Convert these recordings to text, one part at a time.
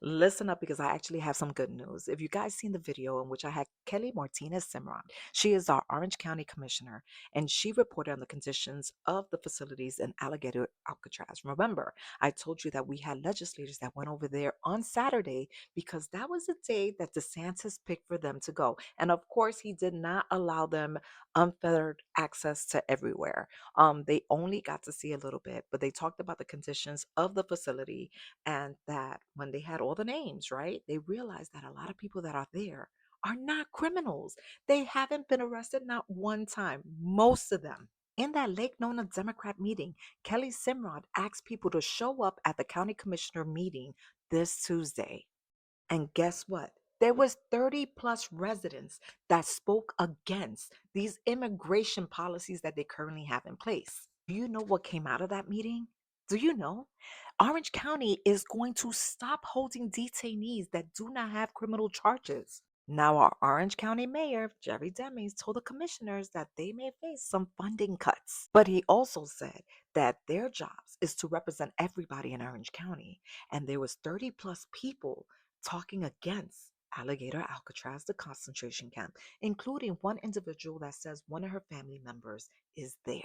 Listen up because I actually have some good news. If you guys seen the video in which I had Kelly Martinez Simron, she is our Orange County Commissioner, and she reported on the conditions of the facilities in Alligator Alcatraz. Remember, I told you that we had legislators that went over there on Saturday because that was the day that DeSantis picked for them to go. And of course, he did not allow them unfettered access to everywhere. They only got to see a little bit, but they talked about the conditions of the facility and that when they had all the names, right, they realized that a lot of people that are there are not criminals. They haven't been arrested not one time, most of them. In that Lake Nona Democrat meeting, Kelly Simrod asked people to show up at the county commissioner meeting this Tuesday. And guess what? There was 30 plus residents that spoke against these immigration policies that they currently have in place. Do you know what came out of that meeting? Do you know? Orange County is going to stop holding detainees that do not have criminal charges. Now, our Orange County Mayor, Jerry Demings, told the commissioners that they may face some funding cuts. But he also said that their jobs is to represent everybody in Orange County. And there was 30 plus people talking against Alligator Alcatraz, the concentration camp, including one individual that says one of her family members is there.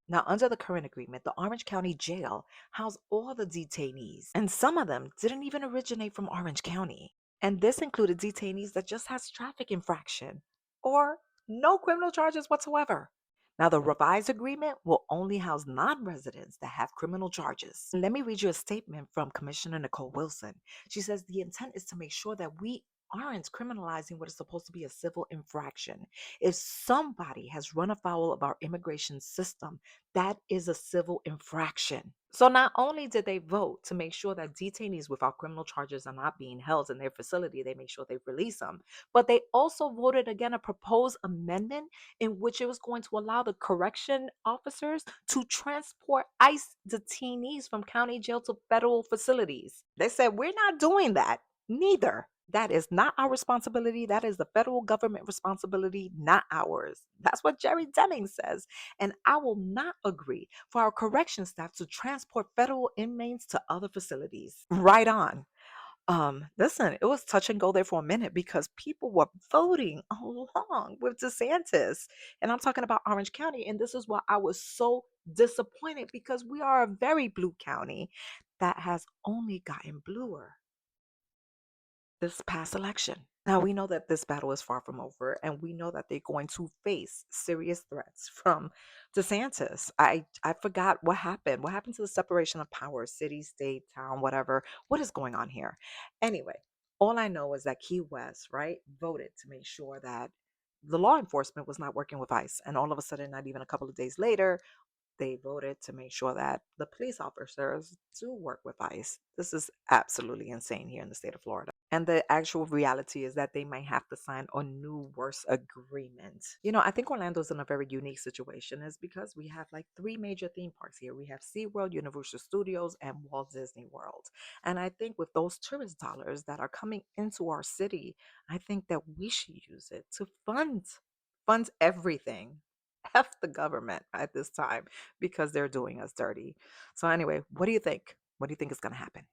Now, under the current agreement, the Orange County Jail housed all the detainees, and some of them didn't even originate from Orange County. And this included detainees that just has traffic infraction or no criminal charges whatsoever. Now, the revised agreement will only house non residents that have criminal charges. Let me read you a statement from Commissioner Nicole Wilson. She says the intent is to make sure that we aren't criminalizing what is supposed to be a civil infraction. If somebody has run afoul of our immigration system, that is a civil infraction. So not only did they vote to make sure that detainees without criminal charges are not being held in their facility, they make sure they release them, but they also voted again a proposed amendment in which it was going to allow the correction officers to transport ICE detainees from county jail to federal facilities. They said, we're not doing that. Neither. That is not our responsibility. That is the federal government responsibility, not ours. That's what Jerry Deming says. And I will not agree for our correction staff to transport federal inmates to other facilities. Right on. Listen, it was touch and go there for a minute because people were voting along with DeSantis. And I'm talking about Orange County. And this is why I was so disappointed because we are a very blue county that has only gotten bluer this past election. Now, we know that this battle is far from over, and we know that they're going to face serious threats from DeSantis. I forgot what happened. What happened to the separation of power, city, state, town, whatever? What is going on here? Anyway, all I know is that Key West, right, voted to make sure that the law enforcement was not working with ICE. And all of a sudden, not even a couple of days later, they voted to make sure that the police officers do work with ICE. This is absolutely insane here in the state of Florida. And the actual reality is that they might have to sign a new worse agreement. I think Orlando's in a very unique situation is because we have like three major theme parks here. We have SeaWorld, Universal Studios, and Walt Disney World. And I think with those tourist dollars that are coming into our city, I think that we should use it to fund everything. F the government at this time because they're doing us dirty. So anyway, what do you think? What do you think is going to happen?